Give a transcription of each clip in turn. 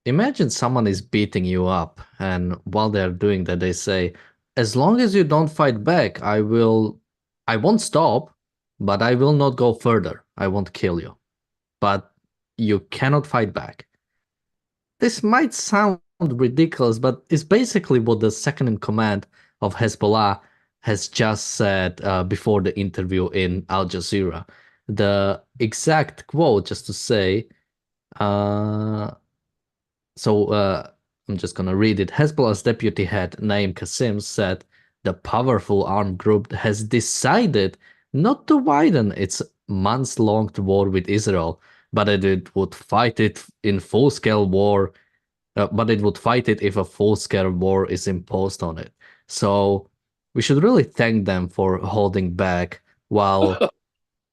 Imagine someone is beating you up, and while they're doing that, they say, as long as you don't fight back, I won't stop, but I will not go further. I won't kill you. But you cannot fight back. This might sound ridiculous, but it's basically what the second in command of Hezbollah has just said before the interview in Al Jazeera. The exact quote, just to say, uh, so I'm just gonna read it. Hezbollah's deputy head, Naim Qasim, said the powerful armed group has decided not to widen its months-long war with Israel, but that it would fight it in full-scale war but it would fight it if a full-scale war is imposed on it. So we should really thank them for holding back while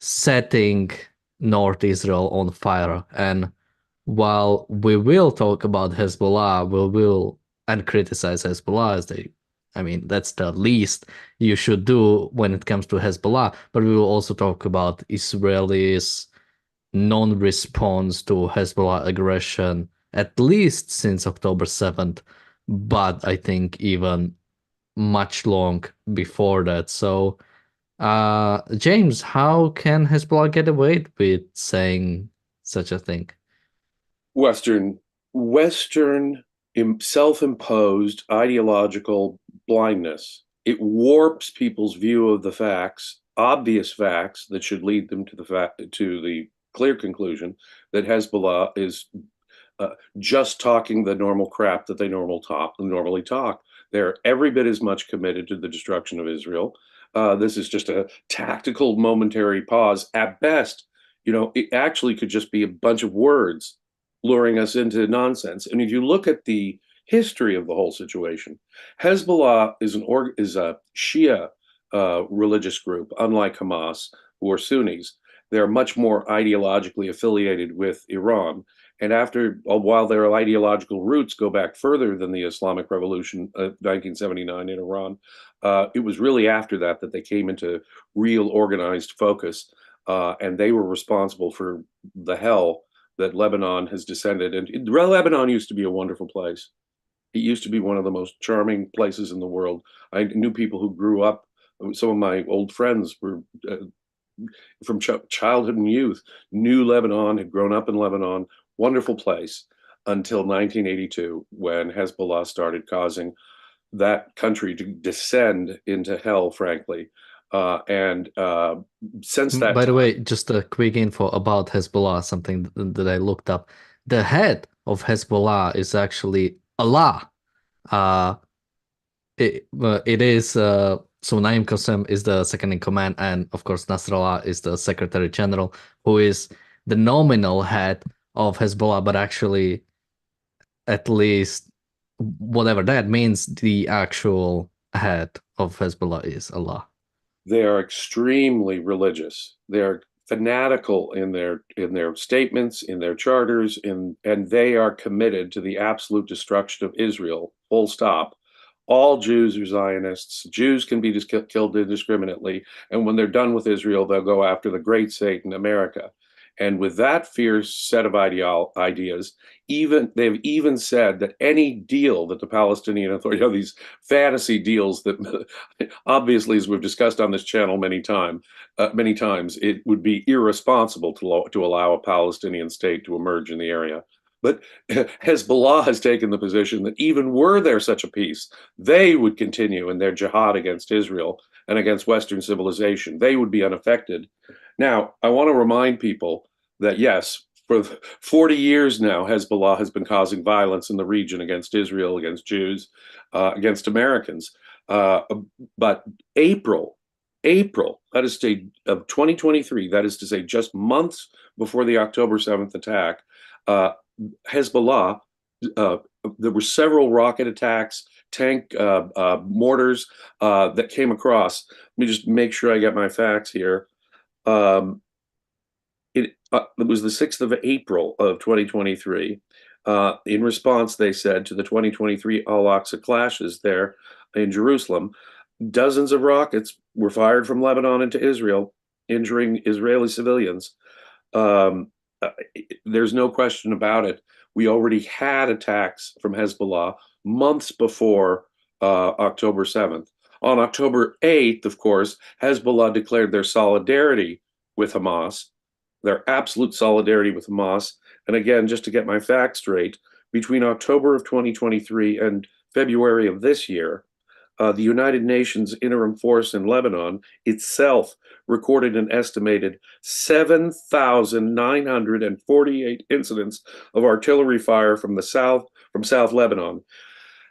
setting North Israel on fire. And while we will talk about Hezbollah, we will and criticize Hezbollah as I mean, that's the least you should do when it comes to Hezbollah. But we will also talk about Israelis' non-response to Hezbollah aggression, at least since October 7th, but I think even much long before that. So, James, how can Hezbollah get away with saying such a thing? Western self-imposed ideological blindness. It warps people's view of the facts, obvious facts that should lead them to the clear conclusion that Hezbollah is just talking the normal crap that they normally talk. They're every bit as much committed to the destruction of Israel. This is just a tactical, momentary pause. At best, it actually could just be a bunch of words luring us into nonsense. And if you look at the history of the whole situation, Hezbollah is a Shia religious group, unlike Hamas, who are Sunnis. They're much more ideologically affiliated with Iran. And while their ideological roots go back further than the Islamic Revolution of 1979 in Iran, it was really after that that they came into real organized focus. And they were responsible for the hell that Lebanon has descended. And Lebanon used to be a wonderful place. It used to be one of the most charming places in the world. I knew people who grew up. Some of my old friends were from childhood and youth, knew Lebanon, had grown up in Lebanon, wonderful place until 1982 when Hezbollah started causing that country to descend into hell, frankly. And since that By the time, way, just a quick info about Hezbollah, something that I looked up. The head of Hezbollah is actually Allah. Uh, it is so Naim Qassem is the second in command, and of course Nasrallah is the Secretary General, who is the nominal head of Hezbollah, but actually, at least whatever that means, the actual head of Hezbollah is Allah. they are extremely religious. They're fanatical in their statements, in their charters, and they are committed to the absolute destruction of Israel. Full stop. All Jews are Zionists. Jews can be killed indiscriminately, and when they're done with Israel, they'll go after the great Satan, America. And with that fierce set of ideas, they've even said that any deal that the Palestinian Authority, these fantasy deals that obviously, as we've discussed on this channel many times, it would be irresponsible to allow a Palestinian state to emerge in the area. But Hezbollah has taken the position that even were there such a peace, they would continue in their jihad against Israel and against Western civilization. They would be unaffected. Now, I want to remind people that yes, for 40 years now, Hezbollah has been causing violence in the region against Israel, against Jews, against Americans. Uh, but April, that is to say, of 2023, that is to say, just months before the October 7th attack, Hezbollah, uh, there were several rocket attacks, tank mortars that came across. Let me just make sure I get my facts here. Um, it was the 6th of April of 2023. In response, they said, to the 2023 Al-Aqsa clashes there in Jerusalem, dozens of rockets were fired from Lebanon into Israel, injuring Israeli civilians. Um, there's no question about it. We already had attacks from Hezbollah months before October 7th. On October 8th, of course, Hezbollah declared their solidarity with Hamas, their absolute solidarity with Hamas. And again, just to get my facts straight, between October of 2023 and February of this year, the United Nations Interim Force in Lebanon itself recorded an estimated 7,948 incidents of artillery fire from South Lebanon.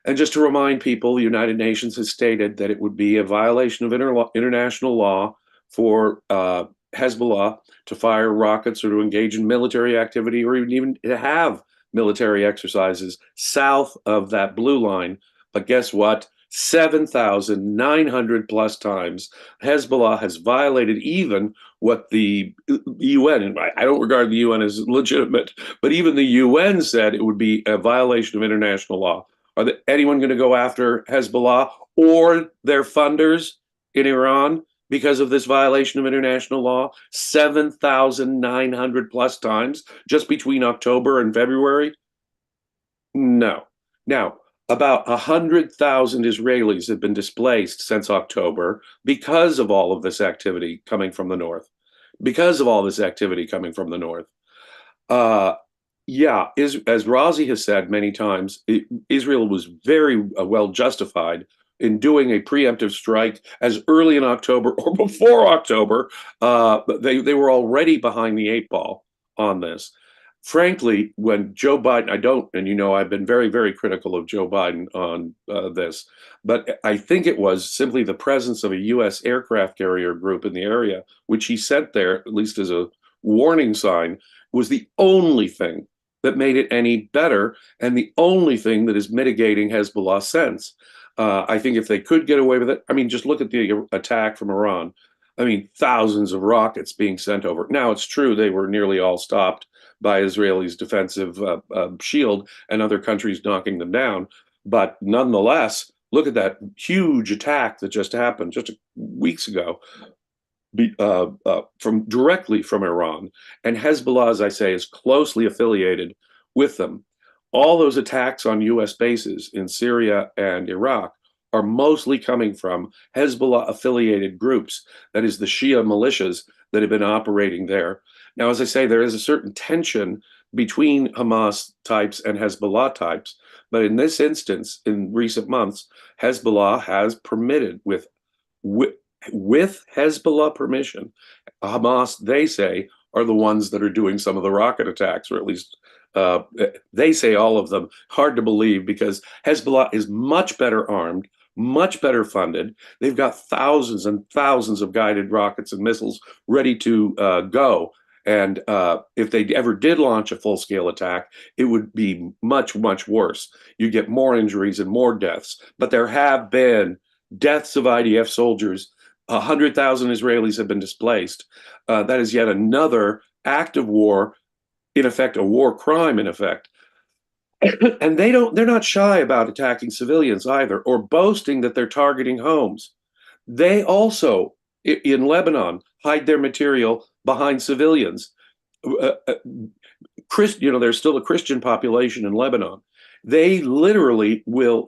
And just to remind people, the United Nations has stated that it would be a violation of international law for Hezbollah to fire rockets or to engage in military activity or even to have military exercises south of that blue line. But guess what? 7,900 plus times Hezbollah has violated even what the UN, and I don't regard the UN as legitimate, but even the UN said it would be a violation of international law. Are there anyone going to go after Hezbollah or their funders in Iran because of this violation of international law? 7,900 plus times just between October and February? No. Now, about 100,000 Israelis have been displaced since October because of all of this activity coming from the north. Because of all this activity coming from the north. Yeah, as Razi has said many times, Israel was very well justified in doing a preemptive strike as early in October or before October. They were already behind the eight ball on this. Frankly, when Joe Biden, and I've been very, very critical of Joe Biden on this, but I think it was simply the presence of a U.S. aircraft carrier group in the area, which he sent there, at least as a warning sign, was the only thing that made it any better and the only thing that is mitigating Hezbollah since. I think if they could get away with it, I mean, just look at the attack from Iran. I mean, thousands of rockets being sent over. Now, it's true they were nearly all stopped by Israel's defensive shield and other countries knocking them down. But nonetheless, look at that huge attack that just happened just weeks ago from directly from Iran. And Hezbollah, as I say, is closely affiliated with them. All those attacks on U.S. bases in Syria and Iraq are mostly coming from Hezbollah affiliated groups, that is, the Shia militias that have been operating there. Now, as I say, there is a certain tension between Hamas types and Hezbollah types, but in this instance, in recent months, Hezbollah has permitted, with Hezbollah permission, Hamas, they say, are the ones that are doing some of the rocket attacks, or at least they say all of them. Hard to believe, because Hezbollah is much better armed, much better funded. They've got thousands and thousands of guided rockets and missiles ready to go. And if they ever did launch a full-scale attack, it would be much, much worse. You get more injuries and more deaths. But there have been deaths of IDF soldiers. 100,000 Israelis have been displaced. That is yet another act of war, in effect, a war crime, in effect. And they're not shy about attacking civilians either, or boasting that they're targeting homes. They also, in Lebanon, hide their material behind civilians. There's still a Christian population in Lebanon. They literally will,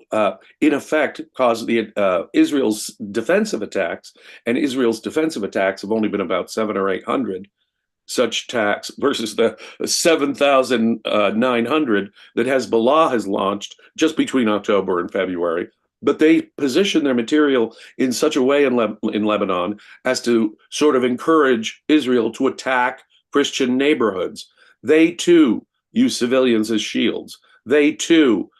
in effect, cause Israel's defensive attacks, and Israel's defensive attacks have only been about 700 or 800 such attacks versus the 7,900 that Hezbollah has launched just between October and February. But they position their material in such a way in Lebanon as to sort of encourage Israel to attack Christian neighborhoods. They too use civilians as shields. They too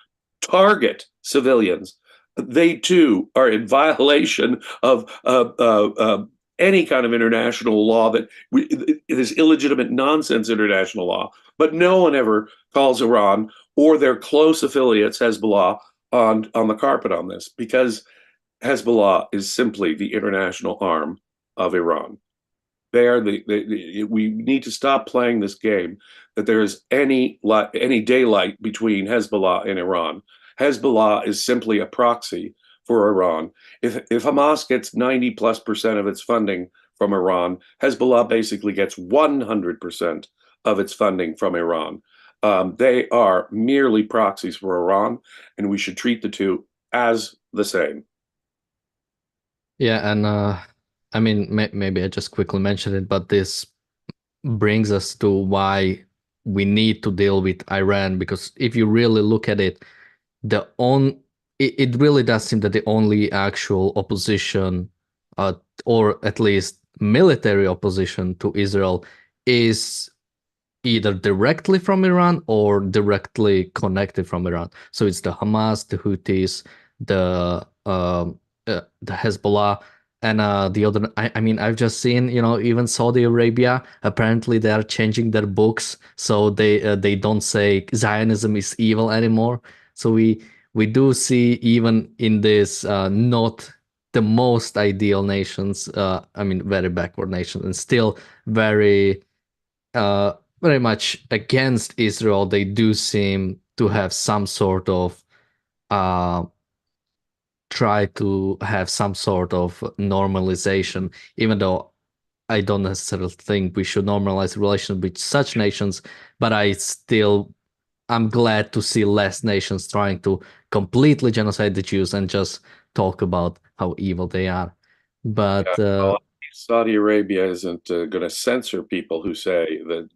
target civilians. They too are in violation of any kind of international law that it is illegitimate nonsense international law. But no one ever calls Iran or their close affiliates, Hezbollah, on the carpet on this, because Hezbollah is simply the international arm of Iran. We need to stop playing this game that there is any daylight between Hezbollah and Iran. Hezbollah is simply a proxy for Iran. If Hamas gets 90+% of its funding from Iran, Hezbollah basically gets 100% of its funding from Iran. They are merely proxies for Iran, and we should treat the two as the same. Yeah, and I mean, maybe I just quickly mentioned it, but this brings us to why we need to deal with Iran, because if you really look at it, the on it really does seem that the only actual opposition, uh, or at least military opposition to Israel, is either directly from Iran or directly connected from Iran. So it's the Hamas, the Houthis, the Hezbollah, and the other. I mean, I've just seen, even Saudi Arabia. Apparently, they are changing their books so they don't say Zionism is evil anymore. So we do see, even in this not the most ideal nations, I mean, very backward nations, and still very very much against Israel, they do seem to have some sort of uh, try to have some sort of normalization, even though I don't necessarily think we should normalize relations with such nations, but I'm glad to see less nations trying to completely genocide the Jews and just talk about how evil they are. Yeah, But well, Saudi Arabia isn't going to censor people who say that,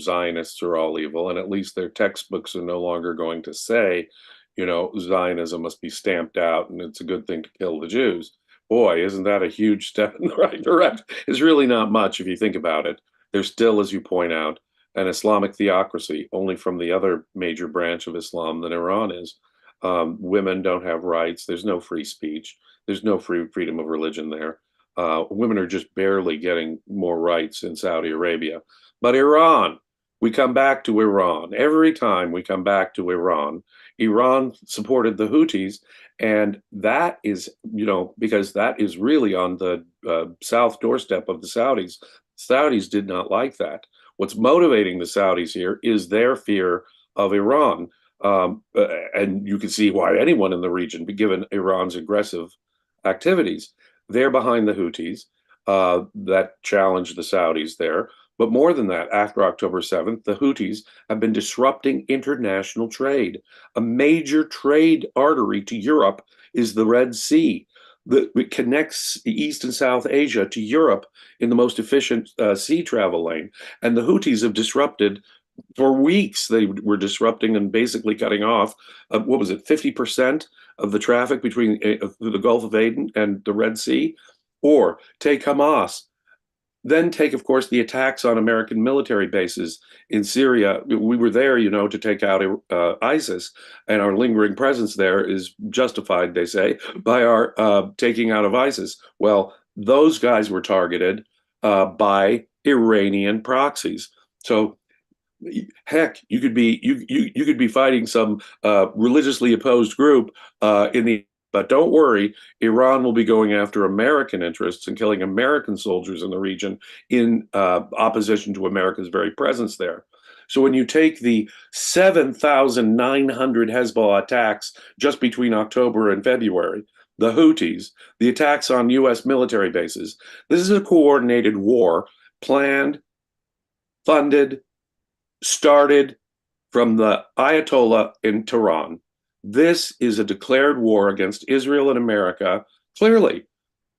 Zionists are all evil, and at least their textbooks are no longer going to say, Zionism must be stamped out and it's a good thing to kill the Jews. Boy, isn't that a huge step in the right direction? It's really not much if you think about it. There's still, as you point out, an Islamic theocracy, only from the other major branch of Islam than Iran is. Women don't have rights. There's no free speech. There's no freedom of religion there. Women are just barely getting more rights in Saudi Arabia. But Iran, we come back to Iran. Every time we come back to Iran, Iran supported the Houthis. And that is, because that is really on the south doorstep of the Saudis. Saudis did not like that. What's motivating the Saudis here is their fear of Iran. And you can see why anyone in the region, given Iran's aggressive activities, they're behind the Houthis that challenged the Saudis there. But more than that, after October 7th, the Houthis have been disrupting international trade. A major trade artery to Europe is the Red Sea. It connects East and South Asia to Europe in the most efficient sea travel lane. And the Houthis have disrupted for weeks. They were disrupting and basically cutting off, what was it, 50% of the traffic between the Gulf of Aden and the Red Sea. Or take Hamas. Then take, of course, the attacks on American military bases in Syria. We were there, to take out ISIS, and our lingering presence there is justified, they say, by our taking out of ISIS. Well, those guys were targeted by Iranian proxies. So heck, you could be fighting some religiously opposed group in the. But don't worry, Iran will be going after American interests and killing American soldiers in the region in opposition to America's very presence there. So when you take the 7,900 Hezbollah attacks just between October and February, the Houthis, the attacks on U.S. military bases, this is a coordinated war planned, funded, started from the Ayatollah in Tehran. This is a declared war against Israel and America. Clearly,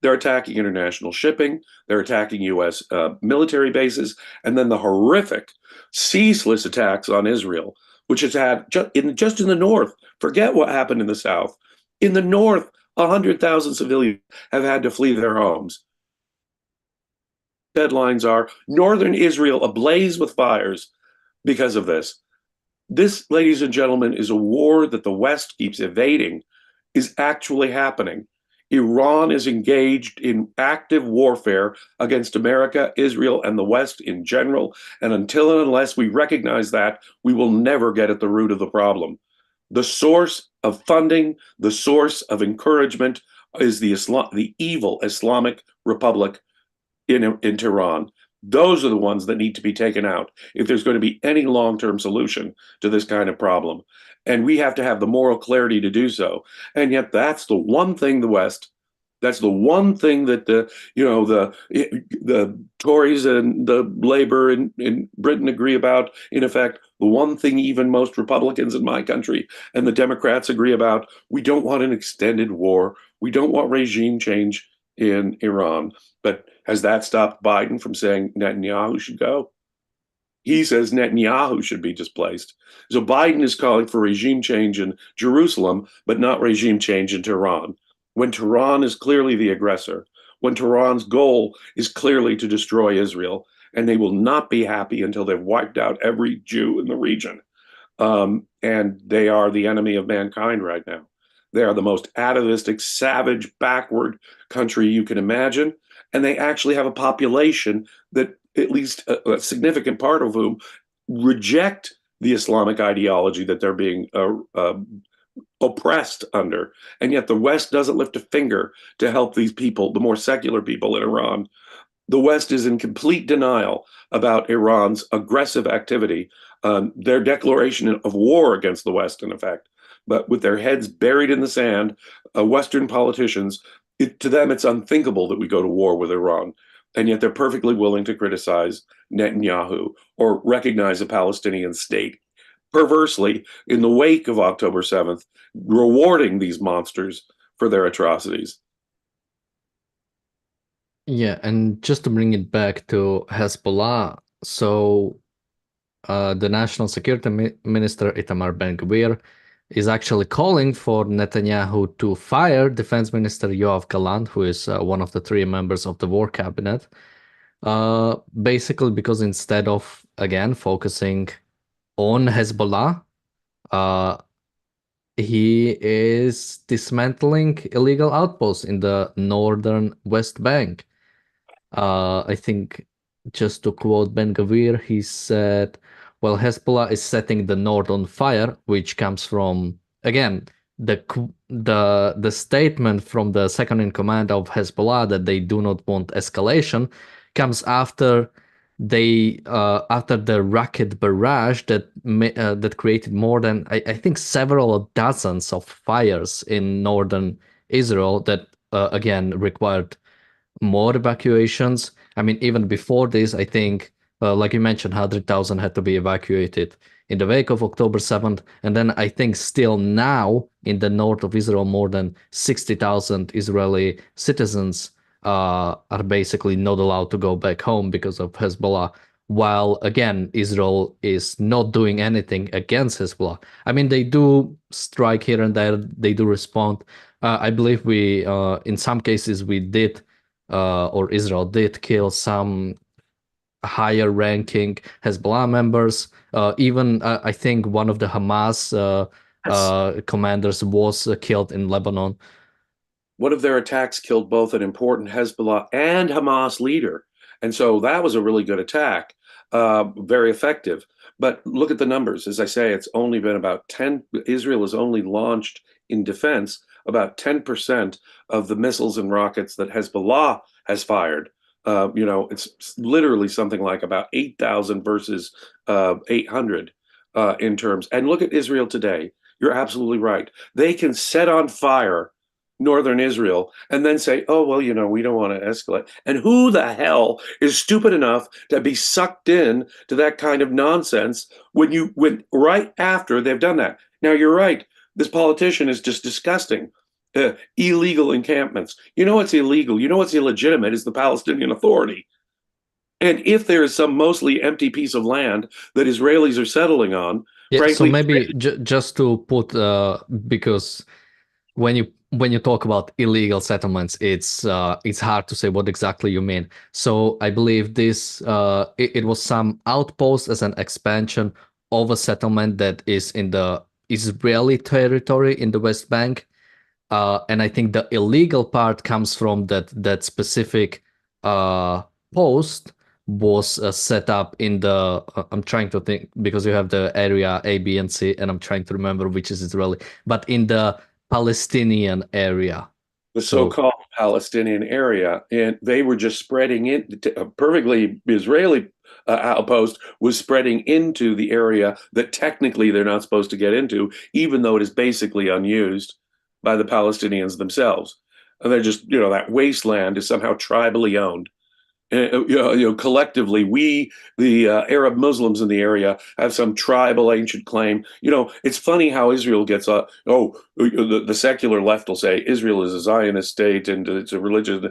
they're attacking international shipping, they're attacking U.S. Military bases, and then the horrific, ceaseless attacks on Israel, which has had just in the north. Forget what happened in the south. In the north, 100,000 civilians have had to flee their homes. Headlines are Northern Israel ablaze with fires because of this. This, ladies and gentlemen, is a war that the West keeps evading, is actually happening. Iran is engaged in active warfare against America, Israel, and the West in general. And until and unless we recognize that, we will never get at the root of the problem. The source of funding, the source of encouragement is the evil Islamic Republic in Tehran. Those are the ones that need to be taken out if there's going to be any long-term solution to this kind of problem. And we have to have the moral clarity to do so. And yet that's the one thing the West, That's the one thing that the Tories and the Labour in Britain agree about. In effect, the one thing even most Republicans in my country and the Democrats agree about: we don't want an extended war. We don't want regime change in Iran. But has that stopped Biden from saying Netanyahu should go? He says Netanyahu should be displaced. So Biden is calling for regime change in Jerusalem, but not regime change in Tehran. When Tehran is clearly the aggressor, when Tehran's goal is clearly to destroy Israel, and they will not be happy until they've wiped out every Jew in the region. And they are the enemy of mankind right now. They are the most atavistic, savage, backward country you can imagine. And they actually have a population that at least a significant part of whom reject the Islamic ideology that they're being oppressed under. And yet the West doesn't lift a finger to help these people, the more secular people in Iran. The West is in complete denial about Iran's aggressive activity, their declaration of war against the West, in effect. But with their heads buried in the sand, Western politicians, to them, it's unthinkable that we go to war with Iran. And yet they're perfectly willing to criticize Netanyahu or recognize a Palestinian state. Perversely, in the wake of October 7th, rewarding these monsters for their atrocities. Yeah, and just to bring it back to Hezbollah, so the National Security Minister Itamar ben-gvir is actually calling for Netanyahu to fire Defense Minister Yoav Gallant, who is one of the three members of the war cabinet, basically because instead of, again, focusing on Hezbollah, he is dismantling illegal outposts in the northern West Bank. I think, just to quote ben-gvir, he said, well, Hezbollah is setting the north on fire, which comes from, again, the statement from the second in command of Hezbollah that they do not want escalation comes after after the rocket barrage that created more than I think several dozens of fires in northern Israel that again required more evacuations. I mean, even before this, I think, like you mentioned, 100,000 had to be evacuated in the wake of October 7th. And then I think still now in the north of Israel, more than 60,000 Israeli citizens are basically not allowed to go back home because of Hezbollah. While again, Israel is not doing anything against Hezbollah. I mean, they do strike here and there, they do respond. I believe in some cases, we did or Israel did kill some higher ranking Hezbollah members. Even I think one of the Hamas Yes. commanders was killed in Lebanon. One of their attacks killed both an important Hezbollah and Hamas leader. And so that was a really good attack, very effective. But look at the numbers. As I say, it's only been about 10, Israel has only launched in defense about 10% of the missiles and rockets that Hezbollah has fired. It's literally something like about 8,000 versus 800 in terms. And look at Israel today. You're absolutely right. They can set on fire northern Israel and then say, oh, well, we don't want to escalate. And who the hell is stupid enough to be sucked in to that kind of nonsense when right after they've done that? Now, you're right. This politician is just disgusting. Illegal encampments. You know what's illegal? You know what's illegitimate is the Palestinian Authority. And if there is some mostly empty piece of land that Israelis are settling on, Yeah, so frankly, maybe just to put because when you talk about illegal settlements, it's hard to say what exactly you mean. So I believe this it was some outpost as an expansion of a settlement that is in the Israeli territory in the West Bank. And I think the illegal part comes from that specific post was set up in the I'm trying to think because you have the area A, B, and C, and I'm trying to remember which is Israeli, but in the Palestinian area. the So so-called Palestinian area, and they were just spreading in. A perfectly Israeli outpost was spreading into the area that technically they're not supposed to get into, even though it is basically unused by the Palestinians themselves. and they're just, that wasteland is somehow tribally owned. Collectively, we, the Arab Muslims in the area, have some tribal ancient claim. It's funny how Israel gets the secular left will say Israel is a Zionist state and it's a religious.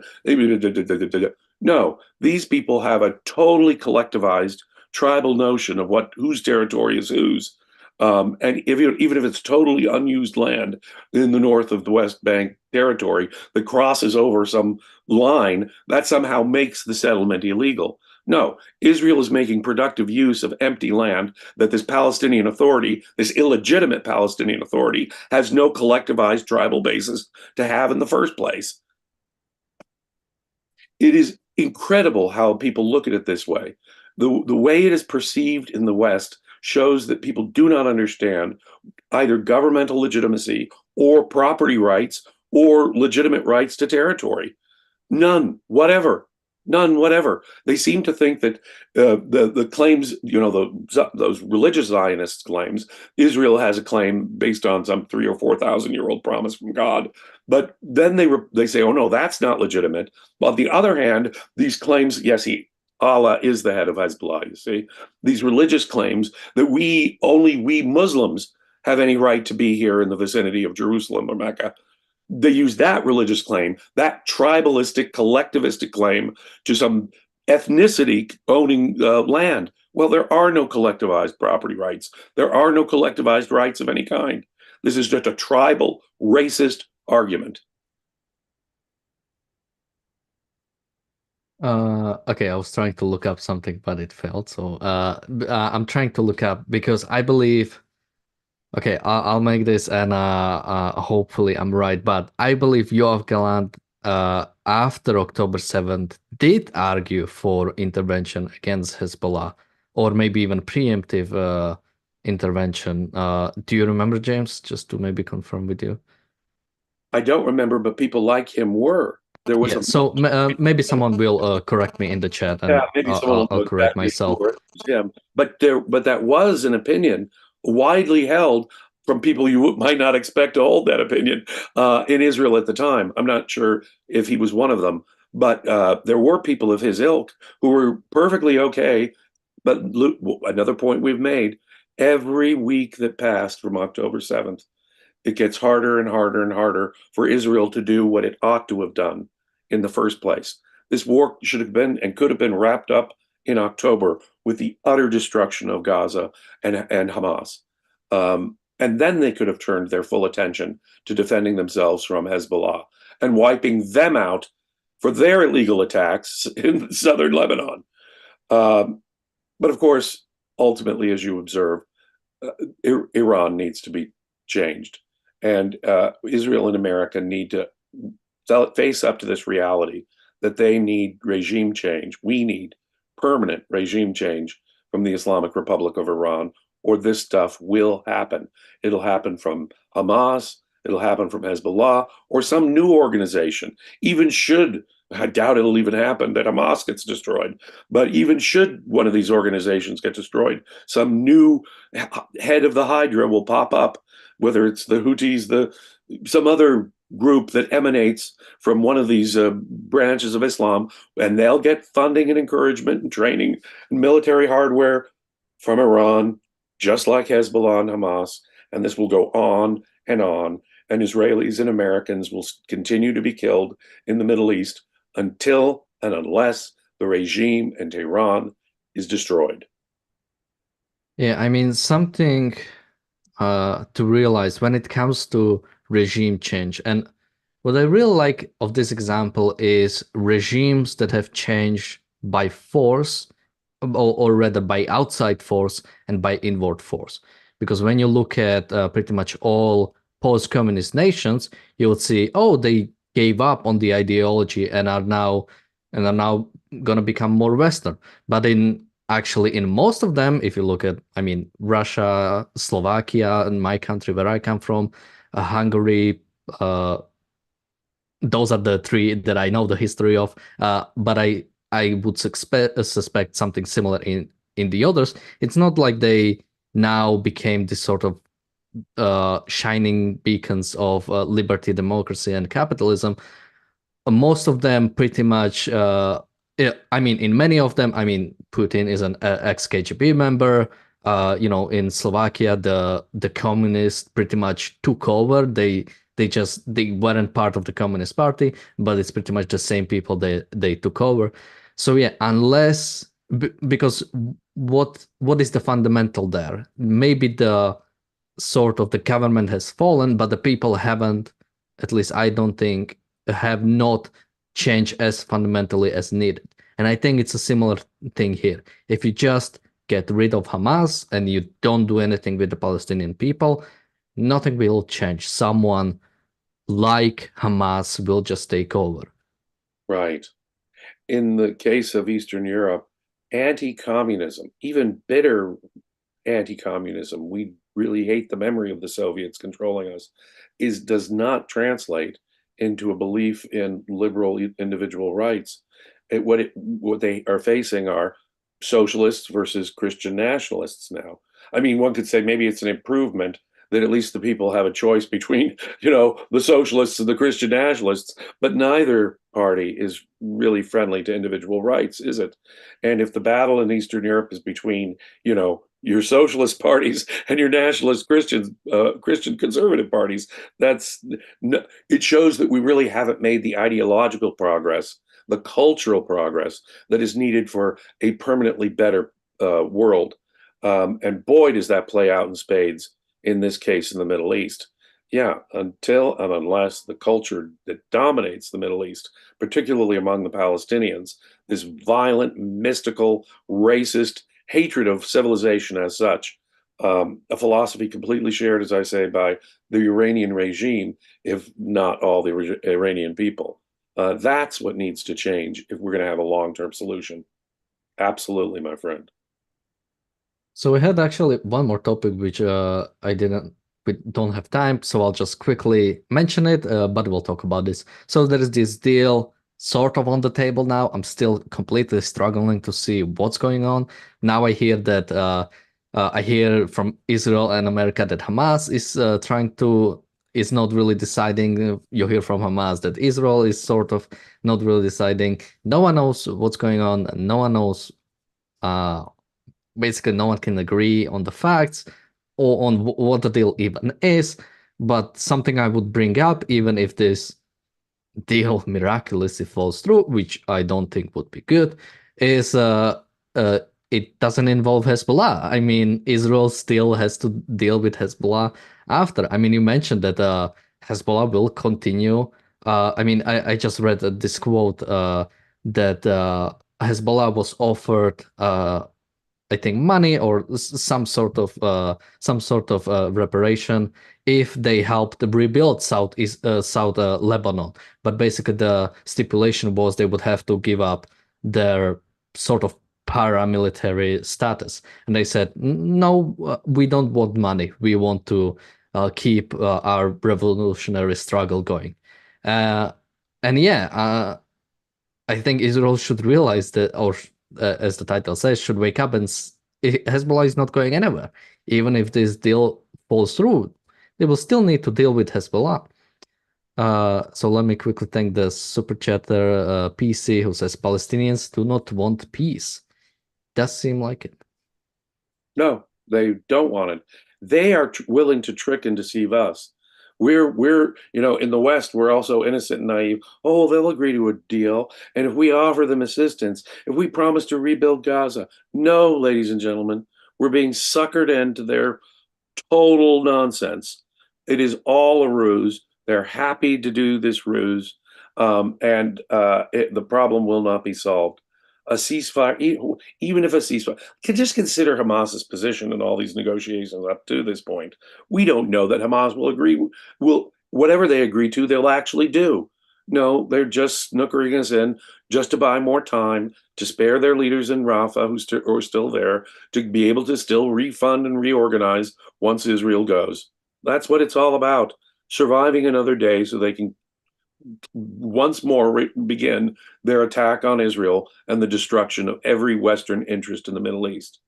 No, these people have a totally collectivized tribal notion of whose territory is whose. And even if it's totally unused land in the north of the West Bank territory that crosses over some line, that somehow makes the settlement illegal. No, Israel is making productive use of empty land that this Palestinian Authority, this illegitimate Palestinian Authority, has no collectivized tribal basis to have in the first place. It is incredible how people look at it this way. The way it is perceived in the West shows that people do not understand either governmental legitimacy or property rights or legitimate rights to territory. None, whatever. None, whatever. They seem to think that the claims, those religious Zionist claims, Israel has a claim based on some 3,000 or 4,000-year-old promise from God. But then they say, oh no, that's not legitimate. But on the other hand, these claims, yes, Allah is the head of Hezbollah, you see. These religious claims that only we Muslims have any right to be here in the vicinity of Jerusalem or Mecca. They use that religious claim, that tribalistic, collectivistic claim to some ethnicity owning land. Well, there are no collectivized property rights. There are no collectivized rights of any kind. This is just a tribal, racist argument. Okay, I was trying to look up something, but it failed. So I'm trying to look up because I believe. Okay, I'll make this and hopefully I'm right. But I believe Yoav Gallant after October 7th did argue for intervention against Hezbollah, or maybe even preemptive intervention. Do you remember, James? Just to maybe confirm with you. I don't remember, but people like him were. There was So maybe someone will correct me in the chat, and maybe someone I'll will correct myself. Him. But that was an opinion widely held from people you might not expect to hold that opinion in Israel at the time. I'm not sure if he was one of them, but there were people of his ilk who were perfectly okay. But another point we've made, every week that passed from October 7th, it gets harder and harder and harder for Israel to do what it ought to have done in the first place. This war should have been and could have been wrapped up in October with the utter destruction of Gaza and Hamas. And then they could have turned their full attention to defending themselves from Hezbollah and wiping them out for their illegal attacks in southern Lebanon. But of course, ultimately, as you observe, Iran needs to be changed. And Israel and America need to face up to this reality that they need regime change. We need permanent regime change from the Islamic Republic of Iran, or this stuff will happen. It'll happen from Hamas, it'll happen from Hezbollah, or some new organization. I doubt it'll even happen that Hamas gets destroyed, but even should one of these organizations get destroyed, some new head of the Hydra will pop up, whether it's the Houthis, some other group that emanates from one of these branches of Islam, and they'll get funding and encouragement and training and military hardware from Iran, just like Hezbollah and Hamas. And this will go on, and Israelis and Americans will continue to be killed in the Middle East until and unless the regime in Tehran is destroyed. Yeah, I mean, something to realize when it comes to regime change. And what I really like of this example is regimes that have changed by force, or rather by outside force and by inward force. Because when you look at pretty much all post-communist nations, you would see, oh, they gave up on the ideology and are now going to become more Western. But in most of them, if you look at, I mean, Russia, Slovakia, and my country where I come from, Hungary, those are the three that I know the history of. But I would suspect something similar in the others. It's not like they now became this sort of shining beacons of liberty, democracy, and capitalism. most of them pretty much. I mean, in many of them, I mean, Putin is an ex-KGB member. In Slovakia, the communists pretty much took over. They weren't part of the Communist Party, but it's pretty much the same people they took over. So yeah, unless because what is the fundamental there? Maybe the sort of the government has fallen, but the people haven't, at least I don't think, have not changed as fundamentally as needed. And I think it's a similar thing here. If you just get rid of Hamas and you don't do anything with the Palestinian people, nothing will change. Someone like Hamas will just take over. Right. In the case of Eastern Europe, anti-communism, even bitter anti-communism, we really hate the memory of the Soviets controlling us, does not translate into a belief in liberal individual rights. What they are facing are socialists versus Christian nationalists now. I mean, one could say maybe it's an improvement that at least the people have a choice between, the socialists and the Christian nationalists, but neither party is really friendly to individual rights, is it? And if the battle in Eastern Europe is between, your socialist parties and your nationalist Christian conservative parties, it shows that we really haven't made the ideological progress, the cultural progress that is needed for a permanently better world. And boy, does that play out in spades in this case in the Middle East. Yeah, until and unless the culture that dominates the Middle East, particularly among the Palestinians, this violent, mystical, racist hatred of civilization as such, a philosophy completely shared, as I say, by the Iranian regime, if not all the Iranian people. That's what needs to change if we're going to have a long-term solution. Absolutely, my friend. So we had actually one more topic which we don't have time, so I'll just quickly mention it, but we'll talk about this. So there is this deal sort of on the table now. I'm still completely struggling to see what's going on. Now I hear from Israel and America that Hamas is not really deciding. You hear from Hamas that Israel is sort of not really deciding. No one knows what's going on, and no one knows uh, basically no one can agree on the facts or on what the deal even is. But something I would bring up, even if this deal miraculously falls through, which I don't think would be good, is uh, it doesn't involve Hezbollah. I mean, Israel still has to deal with Hezbollah after. I mean, you mentioned that Hezbollah will continue. I mean, I just read this quote that Hezbollah was offered I think money or some sort of reparation if they helped rebuild South Lebanon. But basically, the stipulation was they would have to give up their sort of paramilitary status, and they said, "No, we don't want money. We want to keep our revolutionary struggle going." Uh, and yeah, I think Israel should realize that, or as the title says, should wake up and Hezbollah is not going anywhere. Even if this deal falls through, they will still need to deal with Hezbollah. So let me quickly thank the super chatter PC who says Palestinians do not want peace. Does seem like it. No, they don't want it. They are willing to trick and deceive us. We're in the West, we're also innocent and naive. Oh, they'll agree to a deal, and if we offer them assistance, if we promise to rebuild Gaza, no, ladies and gentlemen, we're being suckered into their total nonsense. It is all a ruse. They're happy to do this ruse, and the problem will not be solved. A ceasefire, even if a ceasefire, can just consider Hamas's position in all these negotiations up to this point. We don't know that Hamas will agree. Will whatever they agree to, they'll actually do. No, they're just snookering us in just to buy more time, to spare their leaders in Rafah who are still there, to be able to still refund and reorganize once Israel goes. That's what it's all about. Surviving another day so they can once more begin their attack on Israel and the destruction of every Western interest in the Middle East.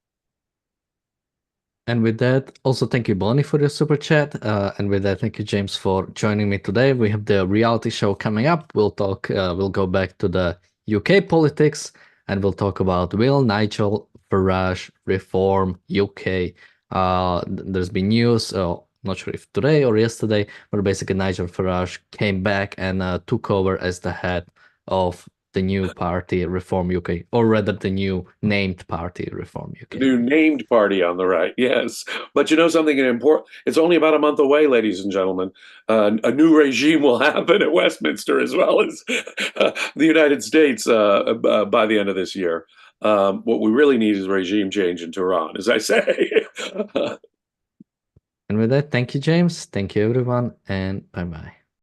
And with that, also thank you, Bonnie, for your super chat. And with that, thank you, James, for joining me today. We have the reality show coming up. We'll go back to the UK politics, and we'll talk about will Nigel Farage reform UK. There's been news, not sure if today or yesterday, but basically Nigel Farage came back and took over as the head of the new party, Reform UK, or rather the new named party, Reform The UK. new named party on the right, yes. But you know something important? It's only about a month away, ladies and gentlemen. A new regime will happen at Westminster as well as the United States by the end of this year. What we really need is regime change in Tehran, as I say. And with that, thank you, James. Thank you, everyone, and bye bye.